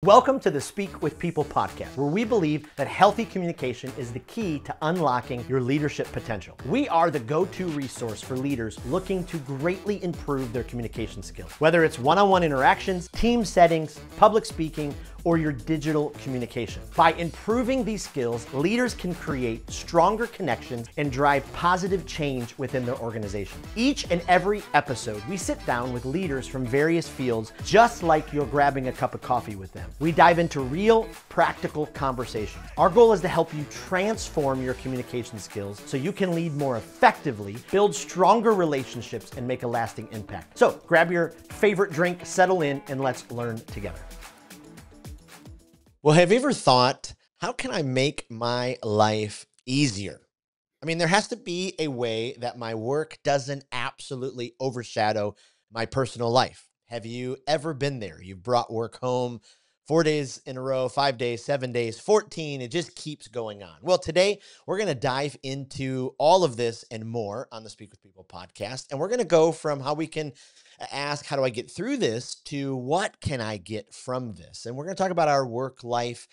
Welcome to the Speak with People podcast, where we believe that healthy communication is the key to unlocking your leadership potential. We are the go-to resource for leaders looking to greatly improve their communication skills, whether it's one-on-one interactions, team settings, public speaking, or your digital communication. By improving these skills, leaders can create stronger connections and drive positive change within their organization. Each and every episode, we sit down with leaders from various fields, just like you're grabbing a cup of coffee with them. We dive into real, practical conversations. Our goal is to help you transform your communication skills so you can lead more effectively, build stronger relationships, and make a lasting impact. So grab your favorite drink, settle in, and let's learn together. Well, have you ever thought, how can I make my life easier? I mean, there has to be a way that my work doesn't absolutely overshadow my personal life. Have you ever been there? You've brought work home 4 days in a row, 5 days, 7 days, 14. It just keeps going on. Well, today we're going to dive into all of this and more on the Speak with People podcast. And we're going to go from how we can ask, how do I get through this, to what can I get from this? And we're going to talk about our work-life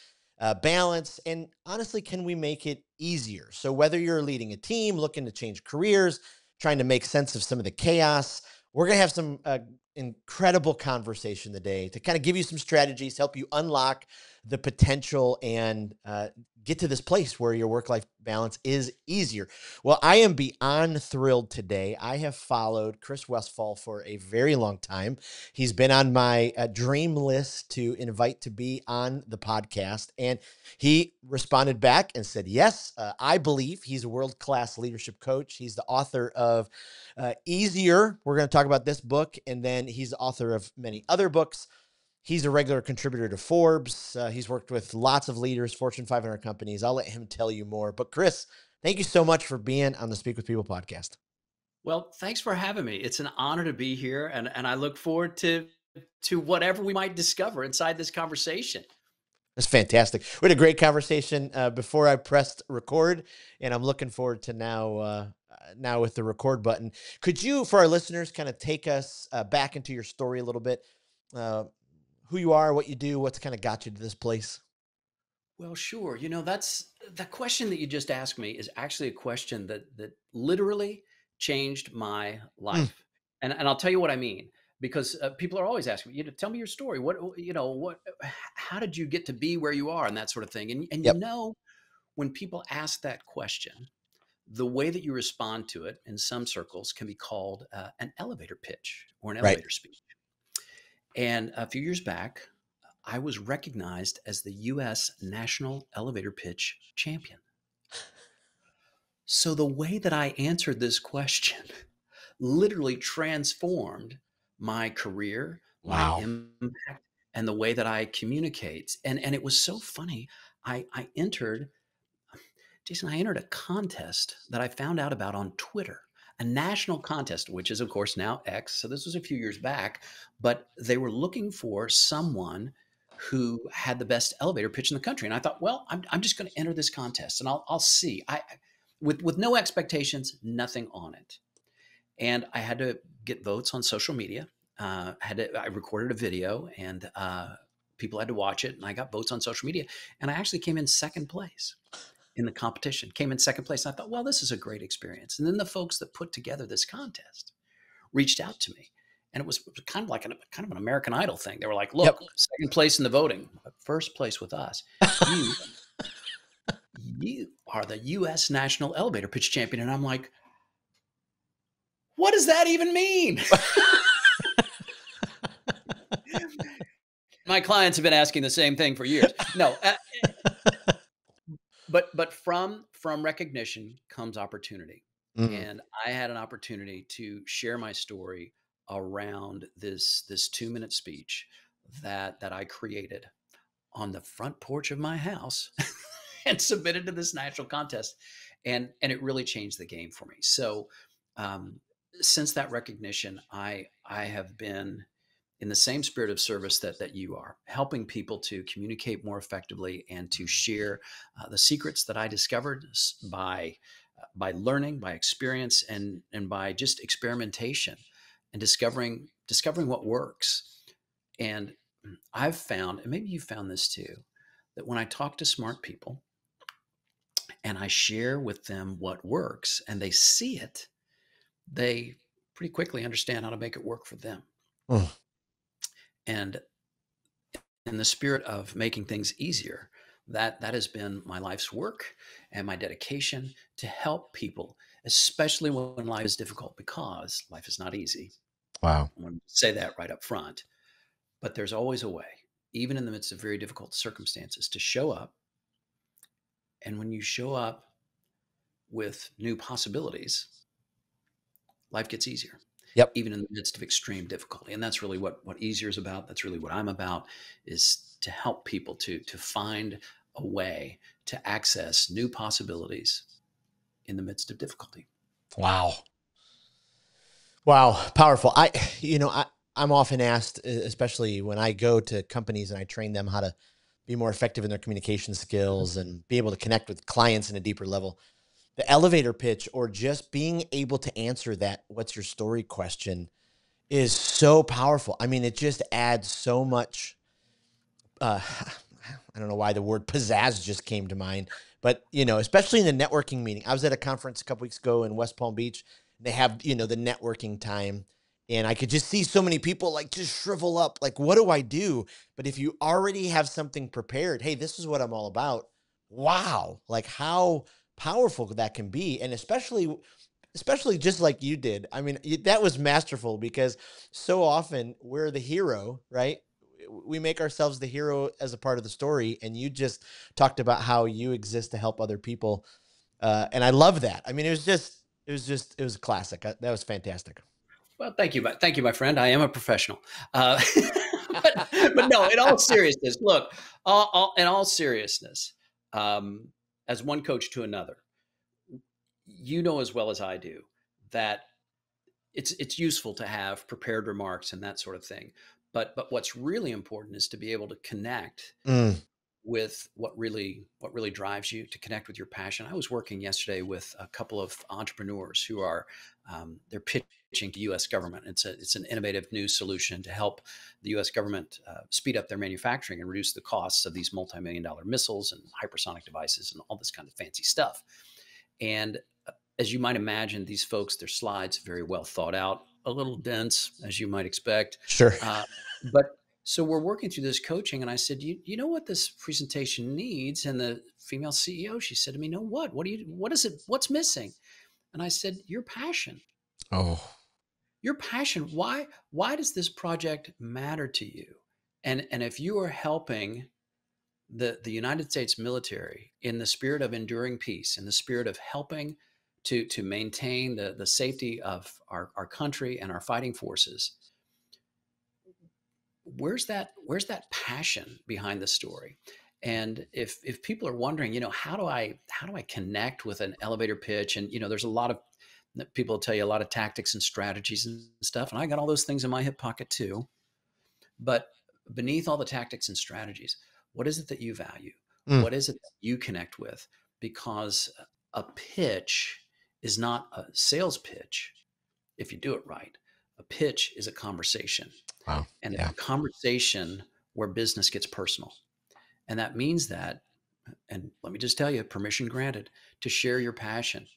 balance. And honestly, can we make it easier? So whether you're leading a team, looking to change careers, trying to make sense of some of the chaos, we're going to have some incredible conversation today to kind of give you some strategies, help you unlock the potential and get to this place where your work-life balance is easier. Well, I am beyond thrilled today. I have followed Chris Westfall for a very long time. He's been on my dream list to invite to be on the podcast, and he responded back and said, yes, I believe. He's a world-class leadership coach. He's the author of Easier. We're going to talk about this book, and then he's the author of many other books. He's a regular contributor to Forbes. He's worked with lots of leaders, Fortune 500 companies. I'll let him tell you more. But Chris, thank you so much for being on the Speak with People podcast. Well, thanks for having me. It's an honor to be here, and I look forward to whatever we might discover inside this conversation. That's fantastic. We had a great conversation before I pressed record, and I'm looking forward to now with the record button. Could you, for our listeners, kind of take us back into your story a little bit? Who you are, what you do, what's kind of got you to this place? Well, sure. That's the question that you just asked me is actually a question that literally changed my life. And I'll tell you what I mean, because people are always asking me, tell me your story. How did you get to be where you are and that sort of thing? And Yep. When people ask that question, the way that you respond to it in some circles can be called an elevator pitch or an elevator speech. And a few years back, I was recognized as the U.S. National Elevator Pitch Champion. So the way that I answered this question literally transformed my career, my impact, and the way that I communicate. And it was so funny. I entered a contest that I found out about on Twitter. A national contest, which is, of course, now X. So this was a few years back, but they were looking for someone who had the best elevator pitch in the country. And I thought, well, I'm just going to enter this contest and I'll see. With no expectations, nothing on it. And I had to get votes on social media. I recorded a video and people had to watch it, and I got votes on social media. And I actually came in second place in the competition, came in second place. And I thought, well, this is a great experience. And then the folks that put together this contest reached out to me. And it was kind of like an American Idol thing. They were like, look, second place in the voting, but first place with us. You are the U.S. National Elevator Pitch Champion. And I'm like, what does that even mean? My clients have been asking the same thing for years. No, but from recognition comes opportunity. And I had an opportunity to share my story around this 2-minute speech that I created on the front porch of my house and submitted to this national contest. And it really changed the game for me. So since that recognition, I have been in the same spirit of service that you are, helping people to communicate more effectively and to share the secrets that I discovered by learning, by experience, and by just experimentation and discovering what works. And I've found, and maybe you found this too, that when I talk to smart people and I share with them what works and they see it, they pretty quickly understand how to make it work for them. Mm. And in the spirit of making things easier, that has been my life's work and my dedication to help people, especially when life is difficult, because life is not easy. Wow. I want to say that right up front. But there's always a way, even in the midst of very difficult circumstances, to show up. And when you show up with new possibilities, life gets easier, Yep. even in the midst of extreme difficulty. And that's really what easier is about. That's really what I'm about, is to help people to find a way to access new possibilities in the midst of difficulty. Wow. Wow. Powerful. I'm often asked, especially when I go to companies and I train them how to be more effective in their communication skills and be able to connect with clients in a deeper level. The elevator pitch, or just being able to answer that "what's your story" question, is so powerful. I mean, it just adds so much. I don't know why the word pizzazz just came to mind, but especially in the networking meeting. I was at a conference a couple weeks ago in West Palm Beach. And they have, the networking time, and I could just see so many people like just shrivel up. Like, what do I do? But if you already have something prepared, hey, this is what I'm all about. Wow. Like how powerful that can be. And especially just like you did. I mean, that was masterful, because so often we're the hero, right? We make ourselves the hero as a part of the story. And you just talked about how you exist to help other people. And I love that. I mean, it was a classic. That was fantastic. Well, thank you, my friend. I am a professional. But no, in all seriousness, look, in all seriousness, as one coach to another, you know as well as I do that it's useful to have prepared remarks and that sort of thing. But what's really important is to be able to connect with what really drives you, to connect with your passion. I was working yesterday with a couple of entrepreneurs who are they're pitching to U.S. government. It's an innovative new solution to help the U.S. government speed up their manufacturing and reduce the costs of these multi-million-dollar missiles and hypersonic devices and all this kind of fancy stuff. And as you might imagine, these folks, their slides very well thought out, a little dense, as you might expect. Sure. But so we're working through this coaching, and I said, you know what this presentation needs? And the female CEO, she said to me, "No, what is it? What's missing?" And I said, "Your passion." Oh, Your passion. Why does this project matter to you? And if you are helping the United States military in the spirit of enduring peace, in the spirit of helping to maintain the safety of our country and our fighting forces, where's that passion behind the story? And if people are wondering, how do I connect with an elevator pitch? And there's a lot of people tell you a lot of tactics and strategies and stuff, and I got all those things in my hip pocket too. But beneath all the tactics and strategies, what is it that you value? What is it that you connect with? Because a pitch is not a sales pitch if you do it right. A pitch is a conversation. Wow. And it's a conversation where business gets personal. And that means that, and let me just tell you, permission granted, to share your passion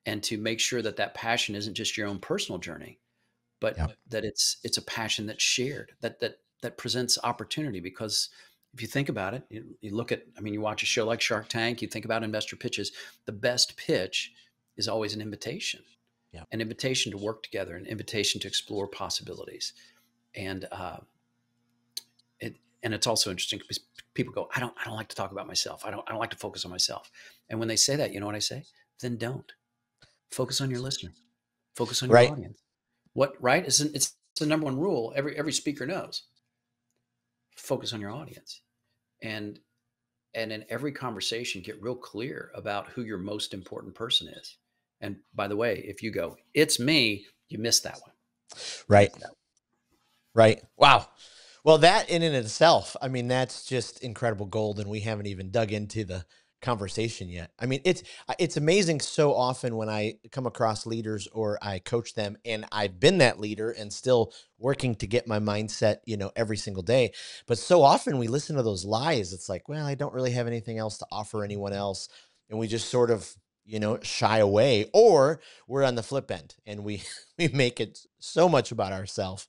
and to make sure that that passion isn't just your own personal journey, but that it's a passion that's shared, that presents opportunity. Because if you think about it, you look at, you watch a show like Shark Tank, you think about investor pitches, the best pitch is always an invitation, an invitation to work together, an invitation to explore possibilities. And it's also interesting because people go, I don't like to talk about myself. I don't like to focus on myself. And when they say that, you know what I say? Then don't. Focus on your listener. Focus on your audience. Right? It's the number one rule. Every speaker knows. Focus on your audience. And in every conversation, get real clear about who your most important person is. And by the way, if you go, "It's me," you miss that one. Right. Right. Wow. Well, that in and of itself, that's just incredible gold. And we haven't even dug into the conversation yet. I mean, it's amazing so often when I come across leaders or I coach them, and I've been that leader and still working to get my mindset, every single day. But so often we listen to those lies. It's like, well, I don't really have anything else to offer anyone else. And we just sort of, shy away, or we're on the flip end and we, we make it so much about ourselves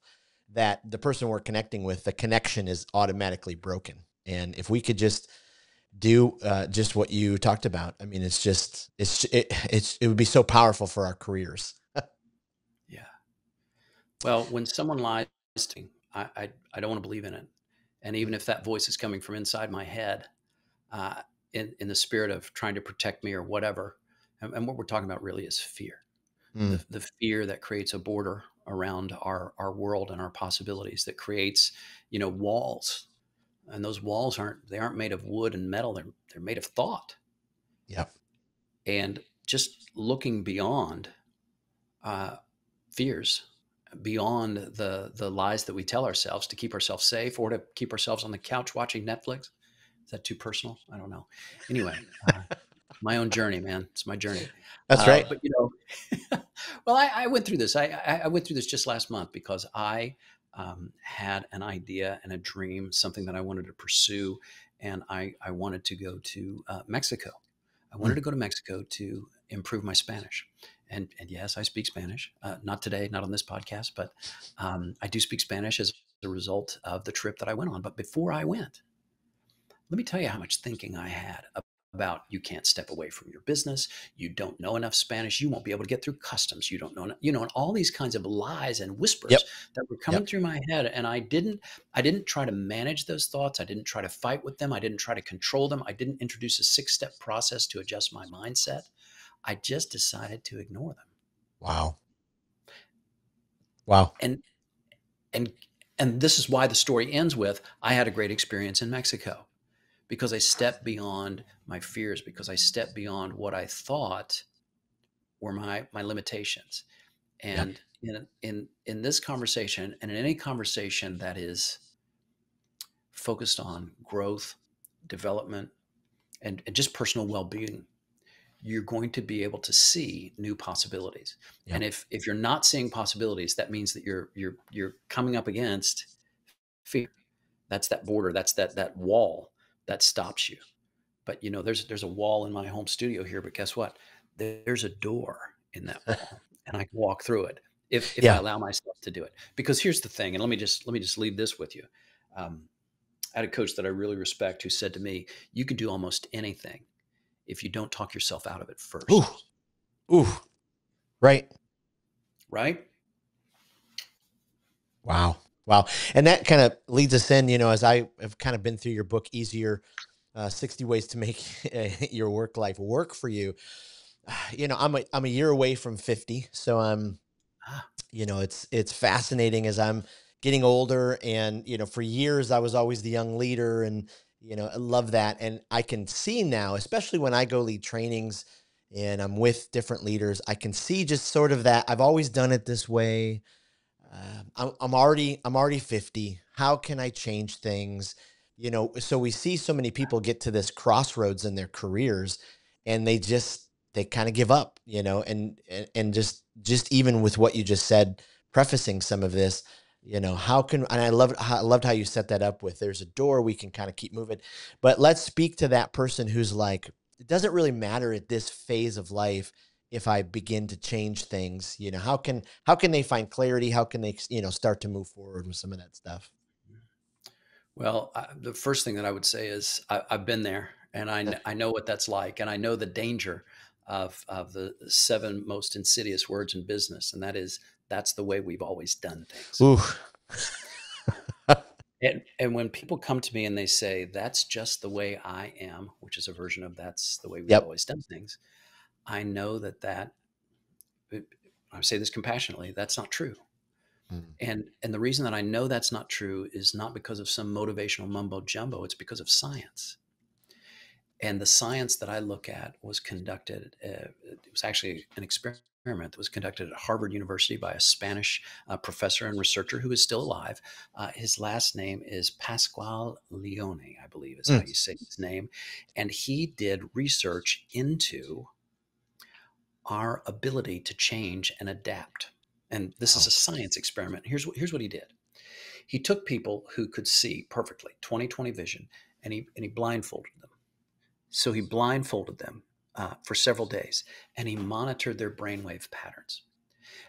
that the person we're connecting with, the connection is automatically broken. And if we could just do just what you talked about, I mean, it would be so powerful for our careers. Yeah. Well, when someone lies to me, I don't want to believe in it. And even if that voice is coming from inside my head, uh, in the spirit of trying to protect me or whatever, and what we're talking about really is fear. Mm, The fear that creates a border around our world and our possibilities, that creates, walls. And those walls aren't made of wood and metal. They're made of thought. yep. And just looking beyond uh, fears, beyond the lies that we tell ourselves to keep ourselves safe or to keep ourselves on the couch watching Netflix. Is that too personal? I don't know. Anyway, my own journey, man. It's my journey. That's right. But well, I went through this. I went through this just last month because I had an idea and a dream, something that I wanted to pursue, and I wanted to go to Mexico. I wanted Mm, to go to Mexico to improve my Spanish. And yes, I speak Spanish. Not today, not on this podcast, but I do speak Spanish as a result of the trip that I went on. But before I went, let me tell you how much thinking I had about you can't step away from your business. You don't know enough Spanish. You won't be able to get through customs. You don't know, and all these kinds of lies and yep. whispers that were coming Yep. through my head. And I didn't try to manage those thoughts. I didn't try to fight with them. I didn't try to control them. I didn't introduce a 6-step process to adjust my mindset. I just decided to ignore them. Wow. Wow. And and and this is why the story ends with I had a great experience in Mexico because I stepped beyond my fears, because I stepped beyond what I thought were my limitations. Yep. And in this conversation, and in any conversation that is focused on growth, development, and just personal well-being, you're going to be able to see new possibilities. Yep. And if you're not seeing possibilities, that means that you're coming up against fear. That's that border. That's that wall that stops you. But there's a wall in my home studio here. But guess what? There's a door in that wall, and I can walk through it if I Yeah. allow myself to do it. Because here's the thing, and let me just leave this with you. I had a coach that I really respect who said to me, "You can do almost anything if you don't talk yourself out of it Ooh. first." Ooh. Right. Right? Wow. Wow. And that kind of leads us in, as I have kind of been through your book, Easier, 60 Ways to Make Your Work Life Work for You. I'm a year away from 50. So I'm, Ah, it's fascinating as I'm getting older. And, for years I was always the young leader, and, I love that. And I can see now, especially when I go lead trainings and I'm with different leaders, I can see just sort of that I've always done it this way. I'm already 50. How can I change things? So we see so many people get to this crossroads in their careers, and they kind of give up, and just even with what you just said, prefacing some of this, and I loved how you set that up with there's a door we can kind of keep moving. But let's speak to that person who's like, it doesn't really matter at this phase of life if I begin to change things. How can they find clarity? How can they, start to move forward with some of that stuff? well, the first thing that I would say is I've been there, and I know what that's like, and I know the danger of the 7 most insidious words in business, and that's the way we've always done things. Ooh. And when people come to me and they say that's just the way I am, which is a version of that's the way we've Yep. always done things, I know that I say this compassionately, that's not true. Mm. And the reason that I know that's not true is not because of some motivational mumbo jumbo. It's because of science. And the science that I look at was conducted. It was actually an experiment that was conducted at Harvard University by a Spanish professor and researcher who is still alive. His last name is Pascual Leone, I believe is how you say his name. And he did research into our ability to change and adapt. And this is a science experiment. Here's what he did. He took people who could see perfectly, 20/20 vision, and he blindfolded them. So he blindfolded them for several days, and he monitored their brainwave patterns.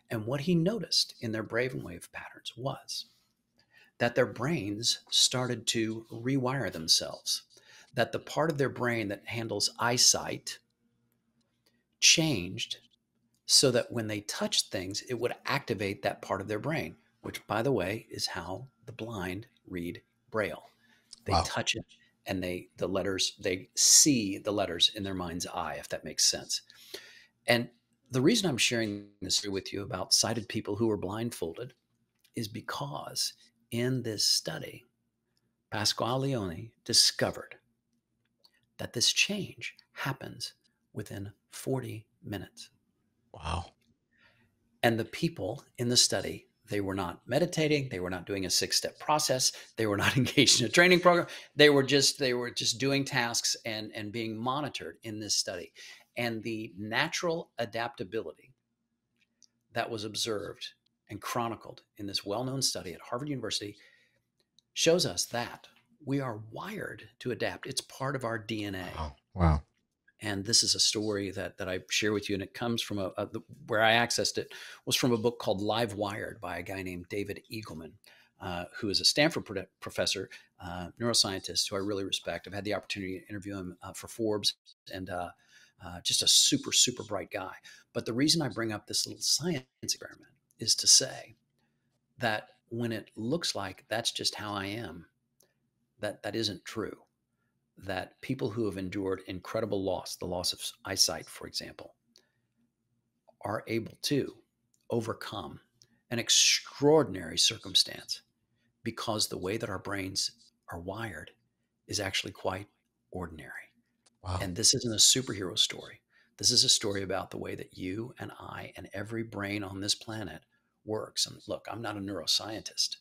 And what he noticed in their brainwave patterns was that their brains started to rewire themselves, that the part of their brain that handles eyesight changed so that when they touched things, it would activate that part of their brain, which, by the way, is how the blind read Braille. They touch it, and they see the letters in their mind's eye, if that makes sense. And the reason I'm sharing this with you about sighted people who are blindfolded is because in this study, Pascual Leone discovered that this change happens within 40 minutes. Wow. And the people in the study, they were not meditating. They were not doing a 6-step process. They were not engaged in a training program. They were just doing tasks and being monitored in this study. And the natural adaptability that was observed and chronicled in this well-known study at Harvard University shows us that we are wired to adapt. It's part of our DNA. Wow. And this is a story that I share with you, and it comes from where I accessed it was from a book called Live Wired by a guy named David Eagleman, who is a Stanford professor, neuroscientist who I really respect. I've had the opportunity to interview him for Forbes, and just a super, super bright guy. But the reason I bring up this little science experiment is to say that when it looks like that's just how I am, that isn't true. That people who have endured incredible loss, the loss of eyesight, for example, are able to overcome an extraordinary circumstance because the way that our brains are wired is actually quite ordinary. Wow. And this isn't a superhero story. This is a story about the way that you and I and every brain on this planet works. And look, I'm not a neuroscientist,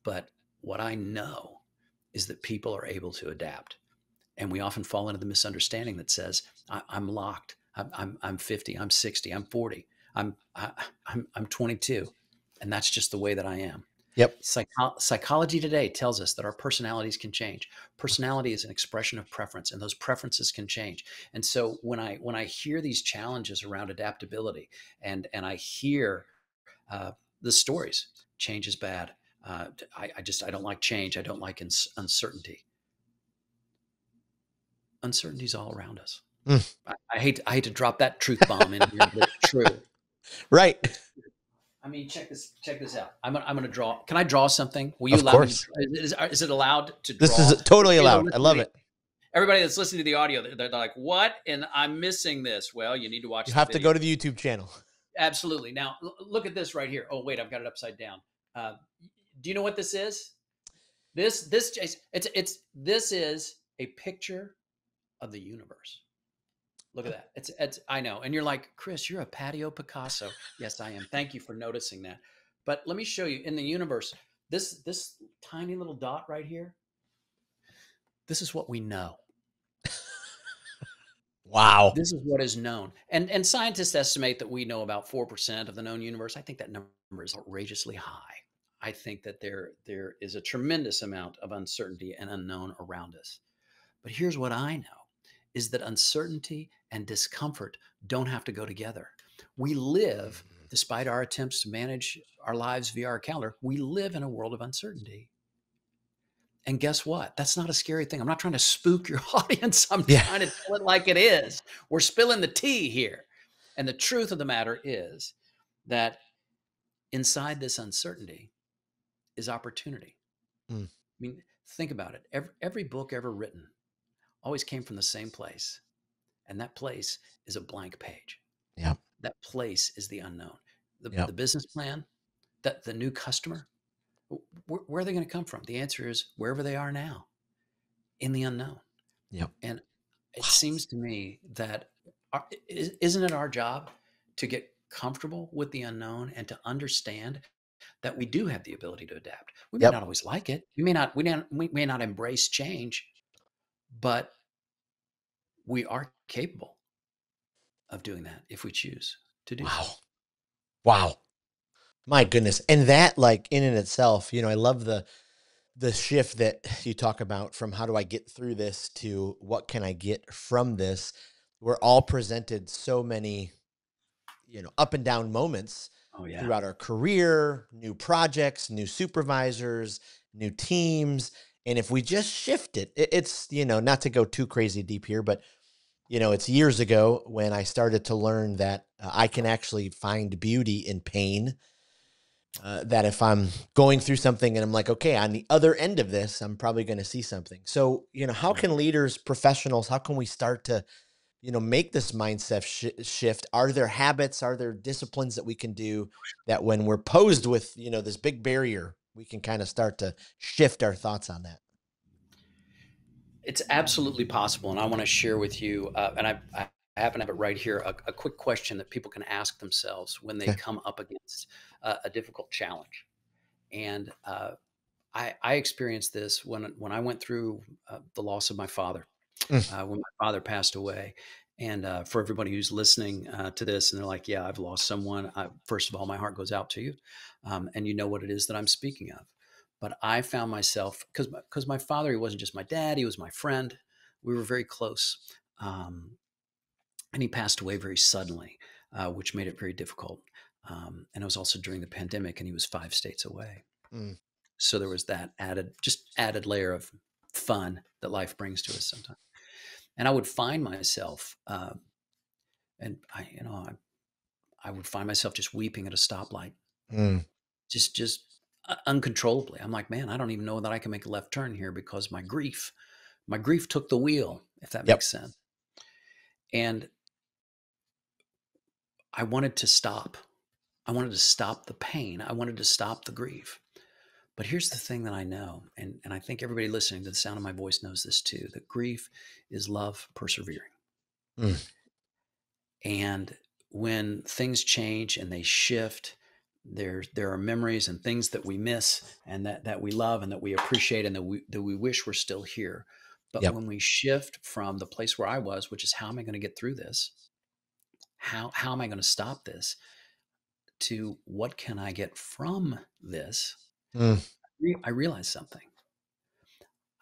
but what I know is that people are able to adapt. And we often fall into the misunderstanding that says, I'm locked. I'm 50. I'm 60. I'm 40. I'm 22. And that's just the way that I am. Yep. Psychology today tells us that our personalities can change. Personality is an expression of preference, and those preferences can change. And so when I hear these challenges around adaptability, and I hear the stories, change is bad. I don't like change. I don't like uncertainty. Uncertainty's all around us. I hate to drop that truth bomb in here, but it's true. Right. I mean, check this out. I'm gonna draw. Can I draw something? Will you Of allow course. me? Is it allowed to draw? This is totally allowed. I love it. Everybody that's listening to the audio, they're like, "What?" And I'm missing this. Well, you need to watch. You have to go to the YouTube channel. Absolutely. Now, look at this right here. Oh, wait, I've got it upside down. Do you know what this is? This is a picture of the universe. Look at that. It's I know. And you're like, Chris, you're a patio Picasso. Yes, I am. Thank you for noticing that. But let me show you in the universe, this tiny little dot right here. This is what we know. Wow. This is what is known. And scientists estimate that we know about 4% of the known universe. I think that number is outrageously high. I think that there is a tremendous amount of uncertainty and unknown around us. But here's what I know is that uncertainty and discomfort don't have to go together. We live, despite our attempts to manage our lives via our calendar, we live in a world of uncertainty. And guess what? That's not a scary thing. I'm not trying to spook your audience. I'm trying to tell it like it is. We're spilling the tea here. And the truth of the matter is that inside this uncertainty is opportunity. I mean, think about it. Every book ever written always came from the same place. And that place is a blank page. Yeah. That place is the unknown. The business plan, the new customer, where are they going to come from? The answer is wherever they are now, in the unknown. Yep. And it seems to me that isn't it our job to get comfortable with the unknown and to understand that we do have the ability to adapt. We may not Yep. always like it. We may not embrace change, but we are capable of doing that if we choose to do so. Wow. Wow. My goodness. And that, like, in and itself, I love the shift that you talk about from how do I get through this to what can I get from this. We're all presented so many, up and down moments Oh yeah. throughout our career, new projects, new supervisors, new teams. And if we just shift it's, not to go too crazy deep here, but, it's years ago when I started to learn that I can actually find beauty in pain. That if I'm going through something and I'm like, okay, on the other end of this, I'm probably going to see something. So, how Right. can leaders, professionals, how can we start to, make this mindset shift? Are there habits, are there disciplines that we can do that when we're posed with, this big barrier, we can kind of start to shift our thoughts on that? It's absolutely possible. And I want to share with you, and I happen to have it right here, a quick question that people can ask themselves when they Okay. come up against a difficult challenge. And I experienced this when I went through the loss of my father, Mm, when my father passed away. And for everybody who's listening to this, and they're like, "Yeah, I've lost someone." First of all, my heart goes out to you, and you know what it is that I'm speaking of. But I found myself because my father, he wasn't just my dad; he was my friend. We were very close, and he passed away very suddenly, which made it very difficult. And it was also during the pandemic, and he was 5 states away. mm, So there was that added layer of fun that life brings to us sometimes. And I would find myself, and I would find myself just weeping at a stoplight, mm. just uncontrollably. I'm like, man, I don't even know that I can make a left turn here because my grief took the wheel, if that Yep. makes sense. And I wanted to stop. I wanted to stop the pain. I wanted to stop the grief. But here's the thing that I know, and I think everybody listening to the sound of my voice knows this too, that grief is love persevering. Mm, And when things change and they shift, there are memories and things that we miss and that we love and that we appreciate and that we wish were still here. But yep. when we shift from the place where I was, which is how am I going to get through this? How am I going to stop this? To what can I get from this? Mm, I realized something.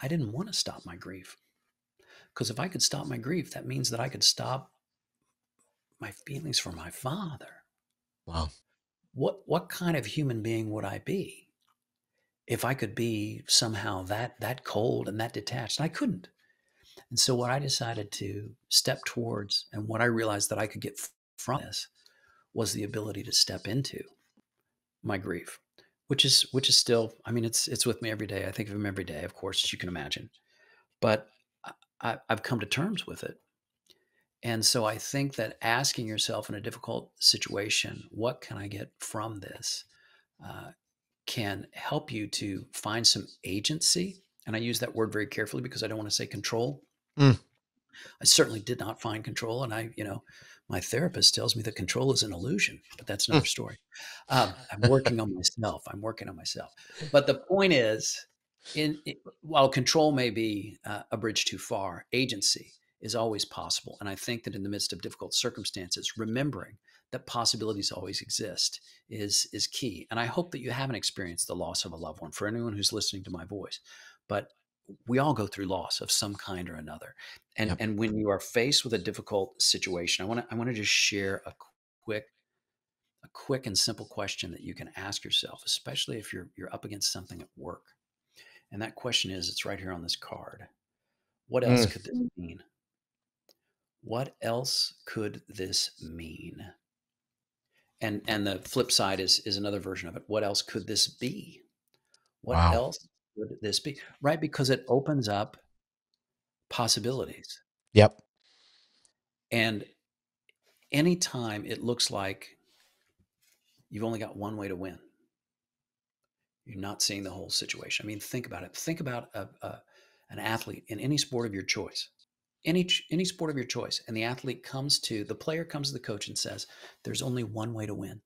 I didn't want to stop my grief because if I could stop my grief, that means that I could stop my feelings for my father. wow. What kind of human being would I be if I could be somehow that cold and that detached? I couldn't. And so what I decided to step towards and what I realized that I could get from this was the ability to step into my grief, which is still, I mean, it's with me every day. I think of him every day, of course, as you can imagine. But I've come to terms with it. And so I think that asking yourself in a difficult situation, what can I get from this? Uh, can help you to find some agency. And I use that word very carefully because I don't want to say control. Mm, I certainly did not find control. And my therapist tells me that control is an illusion, but that's mm. another story. I'm working on myself. I'm working on myself. But the point is, while control may be a bridge too far, agency is always possible. And I think that in the midst of difficult circumstances, remembering that possibilities always exist is key. And I hope that you haven't experienced the loss of a loved one for anyone who's listening to my voice. But we all go through loss of some kind or another. And Yep. and when you are faced with a difficult situation, I want to just share quick a quick and simple question that you can ask yourself, especially if you're up against something at work. And that question is, it's right here on this card. What else Mm, could this mean? What else could this mean? And the flip side is another version of it. What else could this be? What wow. else could this be? Right? Because it opens up possibilities. Yep. And anytime it looks like you've only got one way to win, you're not seeing the whole situation. I mean, think about it. Think about an athlete in any sport of your choice. any sport of your choice, and the player comes to the coach and says, there's only one way to win.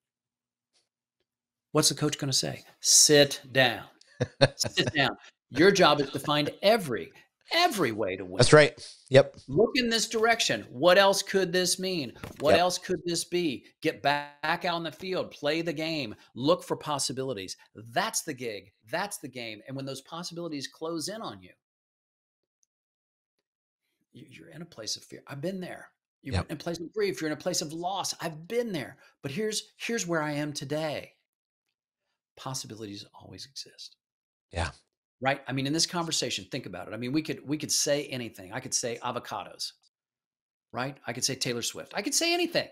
What's the coach going to say? Sit down. Sit down. Your job is to find every way to win. That's right. Yep. Look in this direction. What else could this mean? What else could this be? Get back out on the field, play the game, look for possibilities. That's the gig. That's the game. And when those possibilities close in on you, you're in a place of fear. I've been there. You're in a place of grief. You're in a place of loss. I've been there. But here's where I am today. Possibilities always exist. Yeah. Right. I mean, in this conversation, think about it. I mean, we could say anything. I could say avocados, right? I could say Taylor Swift. I could say anything.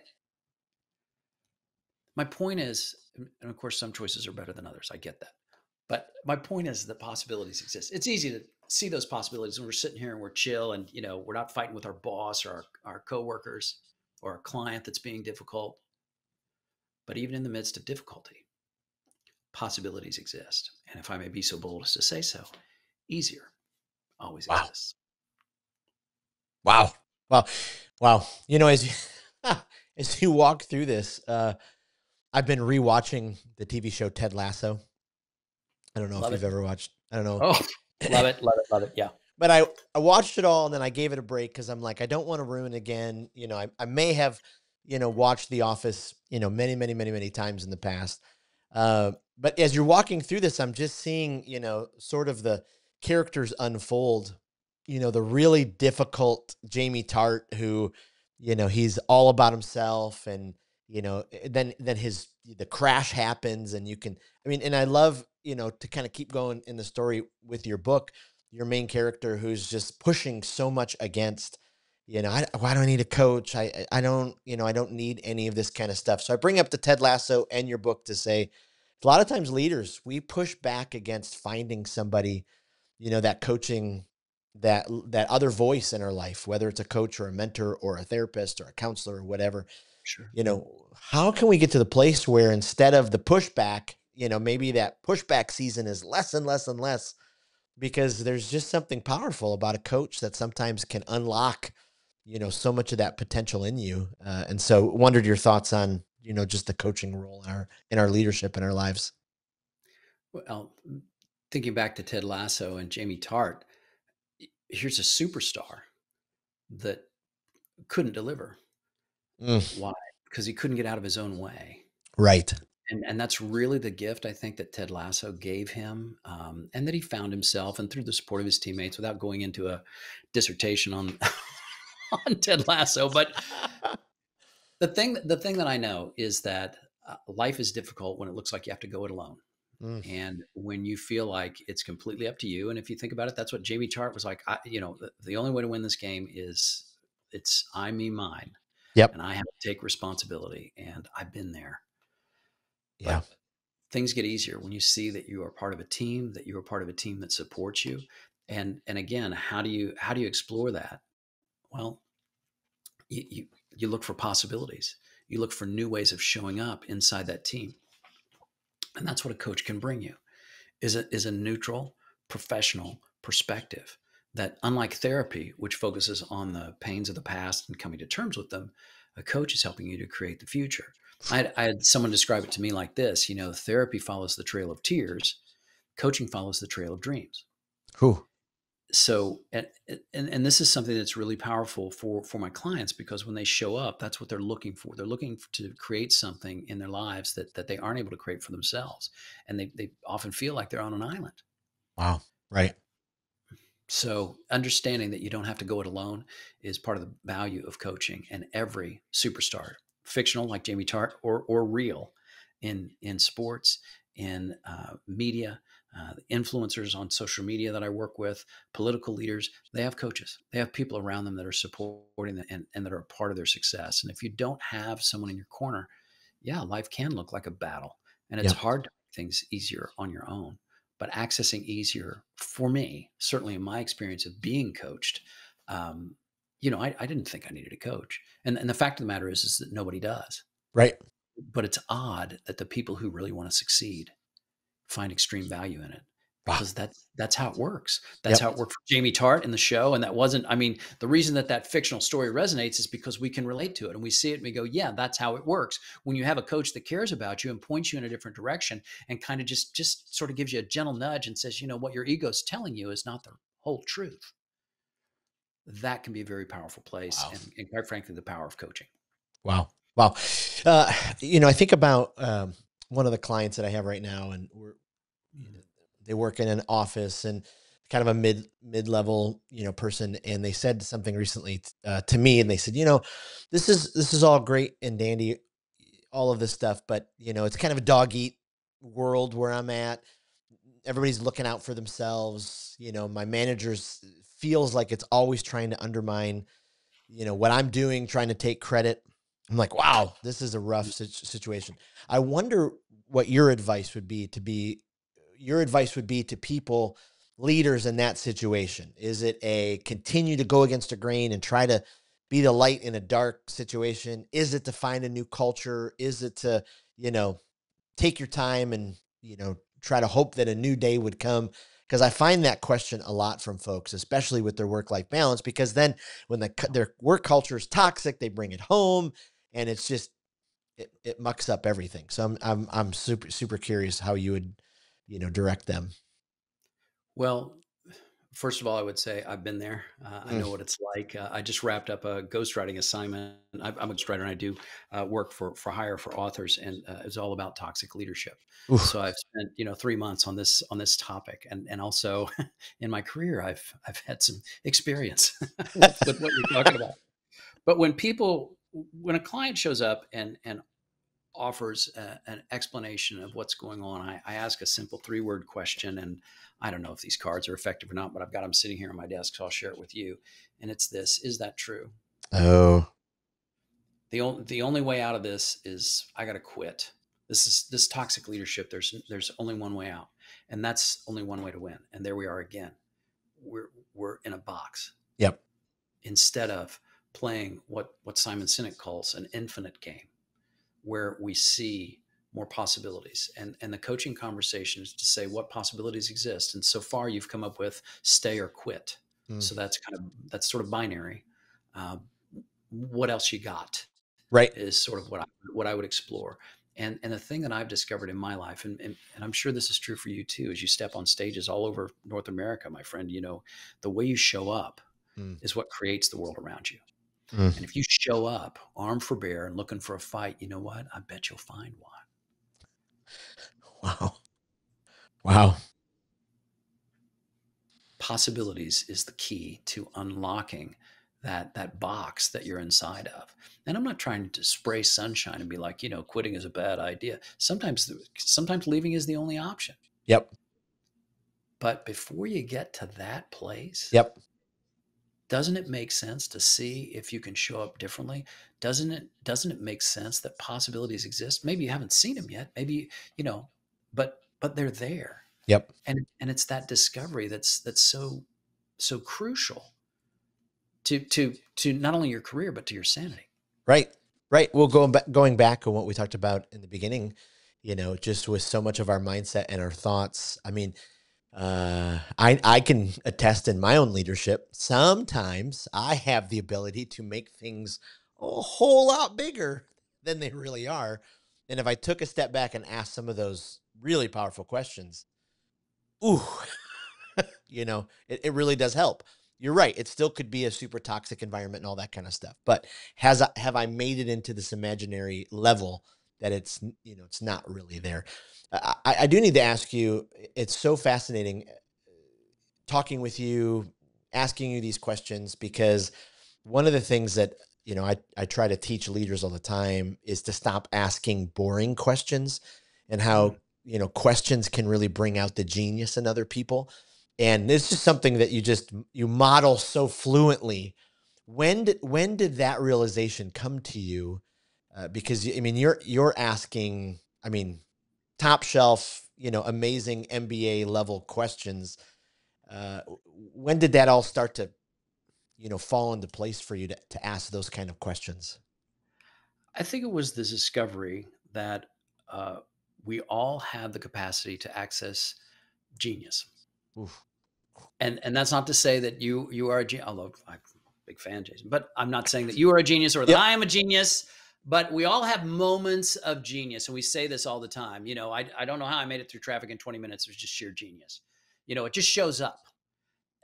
My point is, and of course, some choices are better than others. I get that. But my point is that possibilities exist. It's easy to see those possibilities when we're sitting here and we're chill and, we're not fighting with our boss or our coworkers or a client that's being difficult. But even in the midst of difficulty, possibilities exist. And if I may be so bold as to say so, easier always exists. Wow. As you walk through this, I've been rewatching the TV show Ted Lasso. I don't know if you've ever watched. I don't know. Oh, love it. Yeah. But I watched it all and then I gave it a break because I'm like, I don't want to ruin it again. I may have, watched The Office, many times in the past. But as you're walking through this, I'm just seeing, sort of the characters unfold, the really difficult Jamie Tart who, he's all about himself and, then the crash happens and and I love, to kind of keep going in the story with your book, your main character who's just pushing so much against, why do I need a coach? I don't need any of this kind of stuff. So I bring up the Ted Lasso and your book to say, a lot of times leaders, we push back against finding somebody, that coaching, that other voice in our life, whether it's a coach or a mentor or a therapist or a counselor or whatever. Sure. How can we get to the place where instead of the pushback, maybe that pushback season is less and less and less because there's just something powerful about a coach that sometimes can unlock, so much of that potential in you. And so wondered your thoughts on, just the coaching role in our leadership in our lives. Well, thinking back to Ted Lasso and Jamie Tart, here's a superstar that couldn't deliver. Why? Because he couldn't get out of his own way. Right. And that's really the gift I think that Ted Lasso gave him, and that he found himself, and through the support of his teammates, without going into a dissertation on on Ted Lasso. But the thing that I know is that life is difficult when it looks like you have to go it alone. And when you feel like it's completely up to you. And if you think about it, that's what Jamie Tart was like. The only way to win this game is it's I, me, mine. Yep. And I have to take responsibility. And I've been there. Yeah. But things get easier when you see that you are part of a team, that you are part of a team that supports you. And again, how do you explore that? Well, you look for possibilities. You look for new ways of showing up inside that team. And that's what a coach can bring you is a neutral, professional perspective that, unlike therapy, which focuses on the pains of the past and coming to terms with them, a coach is helping you to create the future. I had someone describe it to me like this, therapy follows the trail of tears. Coaching follows the trail of dreams. Whew. So, and this is something that's really powerful for my clients, because when they show up, that's what they're looking for. They're looking to create something in their lives that they aren't able to create for themselves. And they often feel like they're on an island. Wow. Right. So understanding that you don't have to go it alone is part of the value of coaching. And every superstar, fictional like Jamie Tart or real, in sports, in media, influencers on social media that I work with, political leaders, they have coaches. They have people around them that are supporting them and that are a part of their success. And if you don't have someone in your corner, life can look like a battle, and it's hard to make things easier on your own. But accessing easier for me, certainly in my experience of being coached, I didn't think I needed a coach. And the fact of the matter is that nobody does. Right. But it's odd that the people who really want to succeed find extreme value in it. Wow. because that's how it works. That's Yep. how it worked for Jamie Tart in the show. And that wasn't, I mean, the reason that fictional story resonates is because we can relate to it and we see it and we go, yeah, that's how it works. When you have a coach that cares about you and points you in a different direction and kind of just sort of gives you a gentle nudge and says, what your ego's telling you is not the whole truth. That can be a very powerful place. Wow. And quite frankly, the power of coaching. Wow. Wow. I think about one of the clients that I have right now, and they work in an office and kind of a mid-level, person. And they said something recently to me, and they said, this is all great and dandy, all of this stuff, but it's kind of a dog eat world where I'm at. Everybody's looking out for themselves. My managers feels like it's always trying to undermine, what I'm doing, trying to take credit. I'm like, wow, this is a rough situation. I wonder what your advice would be to people, leaders in that situation. Is it a continue to go against the grain and try to be the light in a dark situation? Is it to find a new culture? Is it to, take your time and, try to hope that a new day would come? Because I find that question a lot from folks, especially with their work-life balance, because then when their work culture is toxic, they bring it home and it's just, it mucks up everything. So I'm super, super curious how you would, direct them. Well, first of all, I would say I've been there. I know what it's like. I just wrapped up a ghostwriting assignment. I'm a ghostwriter and I do work for hire for authors, and it's all about toxic leadership. Oof. So I've spent 3 months on this topic, and also in my career, I've had some experience with what you're talking about. But when a client shows up and offers an explanation of what's going on, I ask a simple 3-word question, and I don't know if these cards are effective or not, but I've got them sitting here on my desk, so I'll share it with you. And it's this: is that true? Oh, The only way out of this is I got to quit. This toxic leadership. There's only one way out, and that's only one way to win. And there we are again. We're in a box yep. instead of playing what Simon Sinek calls an infinite game, where we see more possibilities. And the coaching conversation is to say what possibilities exist. And so far you've come up with stay or quit. Mm. So that's sort of binary. What else you got Right. is sort of what I would explore. And the thing that I've discovered in my life, and I'm sure this is true for you too, as you step on stages all over North America, my friend, the way you show up Mm. is what creates the world around you. Mm. And if you show up armed for bear and looking for a fight, you know what? I bet you'll find one. Wow. Wow. Possibilities is the key to unlocking that box that you're inside of. And I'm not trying to spray sunshine and be like, quitting is a bad idea. Sometimes leaving is the only option. Yep. But before you get to that place, Yep. doesn't it make sense to see if you can show up differently? Doesn't it make sense that possibilities exist? Maybe you haven't seen them yet. Maybe, but they're there. Yep. And it's that discovery that's so crucial to not only your career but to your sanity. Right. Right. Well, going back on what we talked about in the beginning, just with so much of our mindset and our thoughts. I mean, I can attest in my own leadership. Sometimes I have the ability to make things a whole lot bigger than they really are. And if I took a step back and asked some of those really powerful questions, ooh, it really does help. You're right. It still could be a super toxic environment and all that kind of stuff. But have I made it into this imaginary level that it's not really there? I do need to ask you, it's so fascinating talking with you, asking you these questions, because one of the things that, I try to teach leaders all the time is to stop asking boring questions, and how, questions can really bring out the genius in other people. And this is something that you model so fluently. When did that realization come to you? Because I mean, you're asking, I mean, top shelf, amazing MBA level questions. Uh, when did that all start to, fall into place for you to ask those kind of questions? I think it was the discovery that we all have the capacity to access genius. Oof. And that's not to say that you are a genius, although I'm a big fan, Jason, but I'm not saying that you are a genius or that I am a genius, but we all have moments of genius. And we say this all the time. You know, I don't know how I made it through traffic in 20 minutes. It was just sheer genius. You know, it just shows up.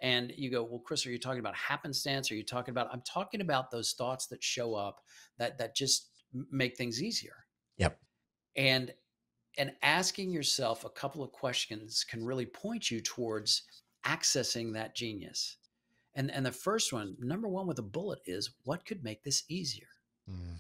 And you go, well, Chris, are you talking about happenstance? Are you talking about, I'm talking about those thoughts that show up that just make things easier. Yep. And asking yourself a couple of questions can really point you towards accessing that genius. And the first one, number one with a bullet, is what could make this easier? Mm.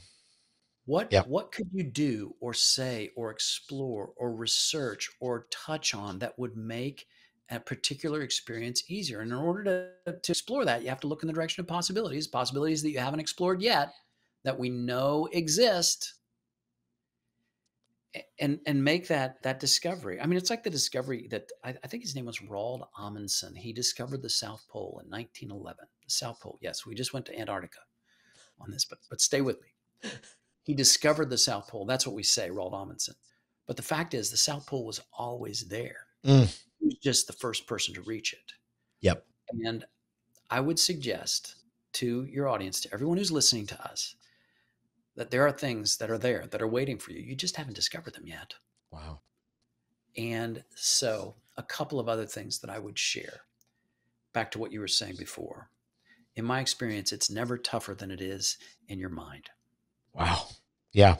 What could you do or say or explore or research or touch on that would make a particular experience easier? And in order to explore that, you have to look in the direction of possibilities that you haven't explored yet, that we know exist, and make that discovery. I mean, it's like the discovery that I think his name was Roald Amundsen. He discovered the South Pole in 1911. The South Pole. Yes, we just went to Antarctica on this, but stay with me. He discovered the South Pole. That's what we say, Roald Amundsen. But the fact is, the South Pole was always there. He was just the first person to reach it. Yep. And I would suggest to your audience, to everyone who's listening to us, that there are things that are there that are waiting for you. You just haven't discovered them yet. Wow. And so a couple of other things that I would share, back to what you were saying before. In my experience, it's never tougher than it is in your mind. Wow. Yeah.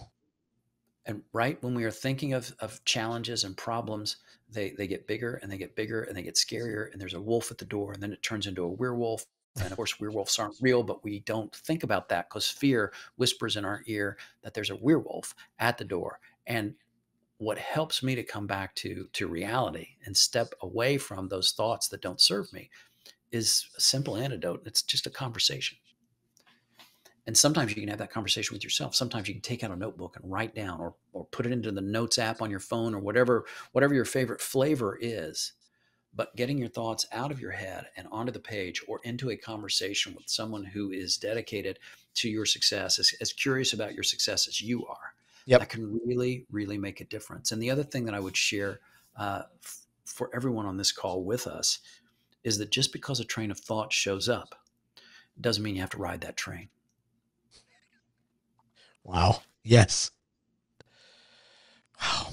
And right when we are thinking of challenges and problems, they get bigger and they get bigger and they get scarier. And there's a wolf at the door, and then it turns into a werewolf. And of course, werewolves aren't real, but we don't think about that because fear whispers in our ear that there's a werewolf at the door. And what helps me to come back to reality and step away from those thoughts that don't serve me is a simple antidote. It's just a conversation. And sometimes you can have that conversation with yourself. Sometimes you can take out a notebook and write down, or put it into the notes app on your phone, or whatever your favorite flavor is. But getting your thoughts out of your head and onto the page, or into a conversation with someone who is dedicated to your success, as curious about your success as you are, that can really, really make a difference. And the other thing that I would share for everyone on this call with us is that just because a train of thought shows up doesn't mean you have to ride that train. Wow. Yes. Wow.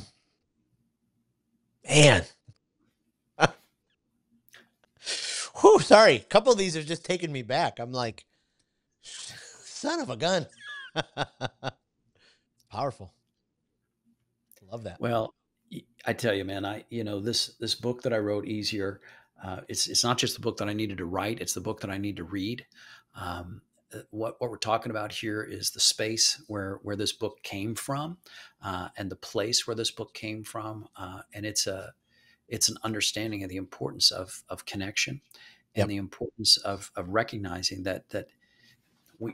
Man. Whew, sorry. A couple of these are just taking me back. I'm like, son of a gun. Powerful. Love that. Well, I tell you, man, this book that I wrote, Easier, it's not just the book that I needed to write. It's the book that I need to read. What we're talking about here is the space where this book came from, and the place where this book came from. And it's an understanding of the importance of connection, and the importance of recognizing that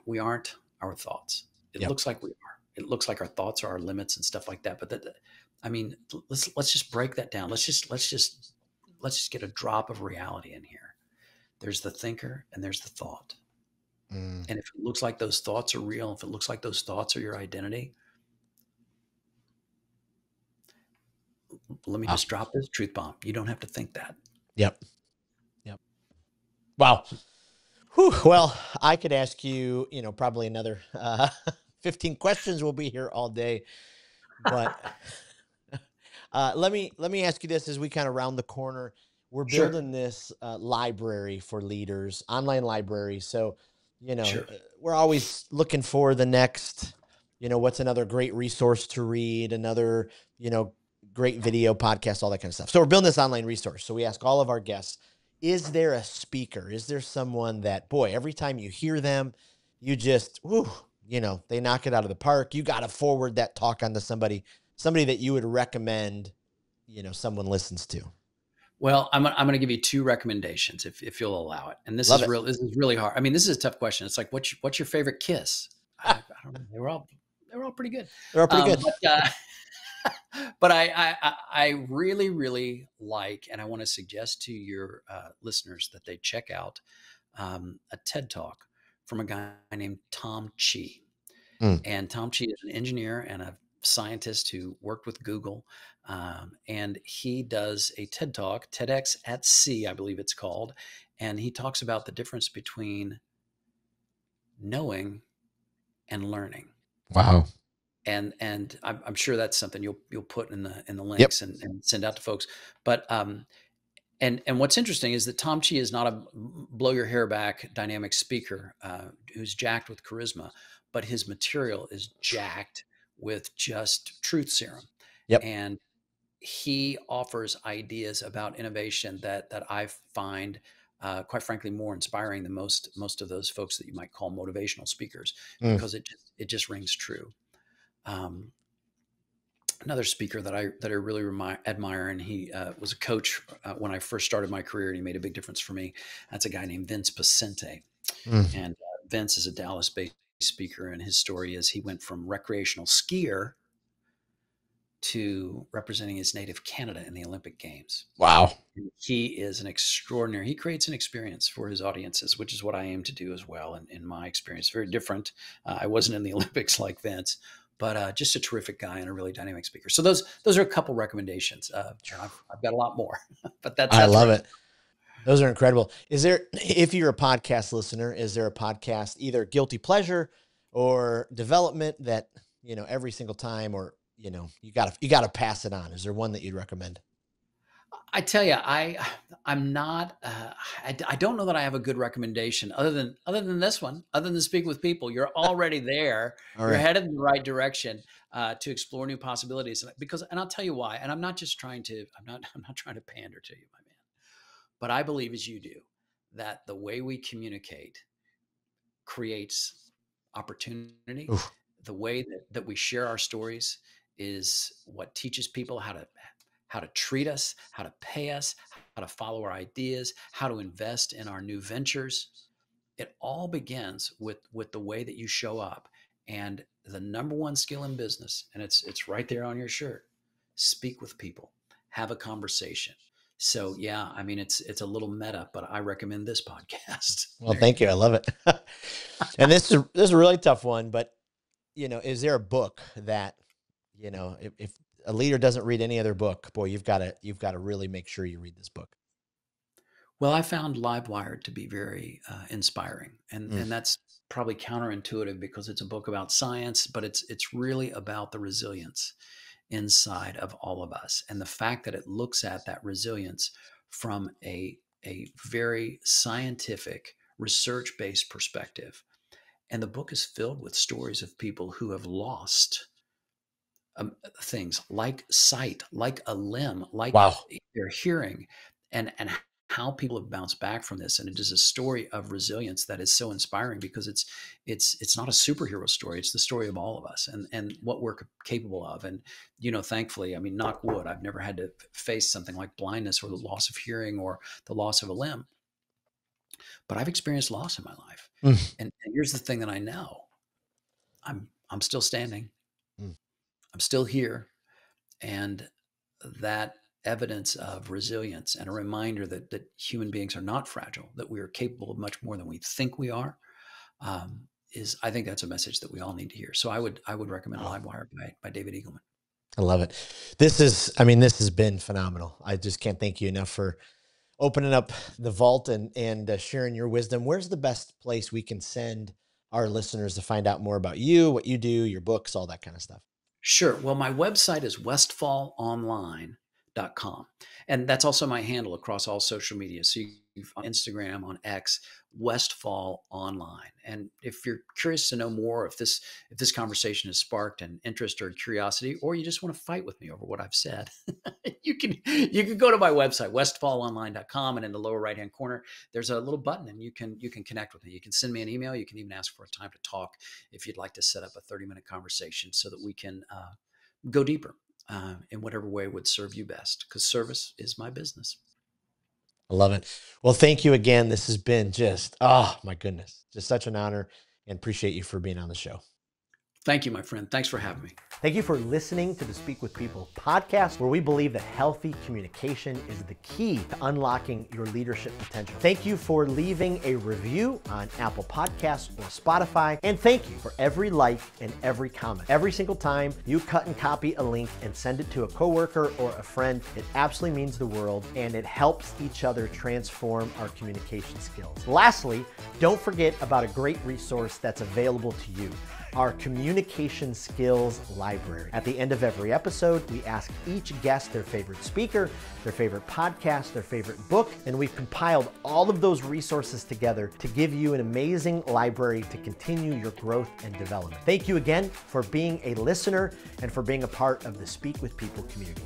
we aren't our thoughts. It looks like we are. It looks like our thoughts are our limits and stuff like that. But let's just break that down. Let's just get a drop of reality in here. There's the thinker and there's the thought. And if it looks like those thoughts are real, if it looks like those thoughts are your identity, let me just drop this truth bomb. You don't have to think that. Yep. Wow. Whew. Well, I could ask you, probably another 15 questions. We'll be here all day. But let me ask you this as we kind of round the corner. We're building this library for leaders, online library. So, we're always looking for the next, what's another great resource to read, another, great video, podcast, all that kind of stuff. So we're building this online resource. So we ask all of our guests, is there a speaker? Is there someone that, boy, every time you hear them, you just, they knock it out of the park. You got to forward that talk onto somebody that you would recommend, someone listens to? Well, I'm going to give you two recommendations if you'll allow it. And this is really hard. I mean, this is a tough question. It's like, what's your favorite kiss? I don't know. They were all pretty good. They're all pretty good. But I really, really like, and I want to suggest to your listeners that they check out a TED Talk from a guy named Tom Chi. And Tom Chi is an engineer and a scientist who worked with Google, and he does a TED Talk, TEDx at Sea, I believe it's called, and he talks about the difference between knowing and learning. Wow. And I'm sure that's something you'll put in the Yep. links and send out to folks. But and what's interesting is that Tom Chi is not a blow your hair back dynamic speaker who's jacked with charisma, but his material is jacked with just truth serum. Yep. And he offers ideas about innovation that I find, quite frankly, more inspiring than most of those folks that you might call motivational speakers, because it just rings true. Another speaker that I really admire, and he was a coach when I first started my career, and he made a big difference for me. That's a guy named Vince Pacente, and Vince is a Dallas-based speaker, and his story is he went from recreational skier to representing his native Canada in the Olympic Games. Wow. He is an extraordinary, he creates an experience for his audiences, which is what I aim to do as well. And in my experience, very different. I wasn't in the Olympics like Vince, but just a terrific guy and a really dynamic speaker. So those are a couple recommendations. I've got a lot more, but that's I love it. Those are incredible. Is there, if you're a podcast listener, is there a podcast, either guilty pleasure or development that, you know, every single time, or, you know, you gotta pass it on? Is there one that you'd recommend? I tell you, I'm not. I don't know that I have a good recommendation other than this one. Other than Speak with People, you're already there. You're headed in the right direction to explore new possibilities. And I'll tell you why. And I'm not trying to pander to you, my man. But I believe, as you do, that the way we communicate creates opportunity. Oof. The way that we share our stories is what teaches people how to treat us, how to pay us, how to follow our ideas, how to invest in our new ventures. It all begins with the way that you show up. And the number one skill in business, and it's right there on your shirt: speak with people, have a conversation. So yeah, I mean, it's a little meta, but I recommend this podcast. Well, thank you. I love it. And this is a really tough one, but, you know, is there a book that, you know, if a leader doesn't read any other book, boy, you've got to really make sure you read this book? Well, I found Livewired to be very inspiring, and that's probably counterintuitive because it's a book about science, but it's really about the resilience inside of all of us, and the fact that it looks at that resilience from a very scientific, research-based perspective. And the book is filled with stories of people who have lost things like sight, like a limb, like their hearing, and how people have bounced back from this. And it is a story of resilience that is so inspiring, because it's not a superhero story. It's the story of all of us and what we're capable of. And, you know, thankfully, I mean, knock wood, I've never had to face something like blindness or the loss of hearing or the loss of a limb. But I've experienced loss in my life. And here's the thing that I know: I'm still standing. I'm still here. And that evidence of resilience and a reminder that human beings are not fragile, that we are capable of much more than we think we are, I think that's a message that we all need to hear. So I would recommend Livewire by David Eagleman. I love it. This has been phenomenal. I just can't thank you enough for opening up the vault and sharing your wisdom. Where's the best place we can send our listeners to find out more about you, what you do, your books, all that kind of stuff? Sure. Well, my website is westfallonline.com. And that's also my handle across all social media. So on Instagram, on X, Westfall Online. And if you're curious to know more, if this conversation has sparked an interest or curiosity, or you just want to fight with me over what I've said, you can go to my website, westfallonline.com, and in the lower right-hand corner, there's a little button, and you can connect with me. You can send me an email. You can even ask for a time to talk if you'd like to set up a 30-minute conversation so that we can go deeper in whatever way would serve you best, because service is my business. I love it. Well, thank you again. This has been just, oh my goodness, just such an honor, and appreciate you for being on the show. Thank you, my friend. Thanks for having me. Thank you for listening to the Speak with People podcast, where we believe that healthy communication is the key to unlocking your leadership potential. Thank you for leaving a review on Apple Podcasts or Spotify. And thank you for every like and every comment. Every single time you cut and copy a link and send it to a coworker or a friend, it absolutely means the world, and it helps each other transform our communication skills. Lastly, don't forget about a great resource that's available to you: our communication skills library. At the end of every episode, we ask each guest their favorite speaker, their favorite podcast, their favorite book, and we've compiled all of those resources together to give you an amazing library to continue your growth and development. Thank you again for being a listener and for being a part of the Speak with People community.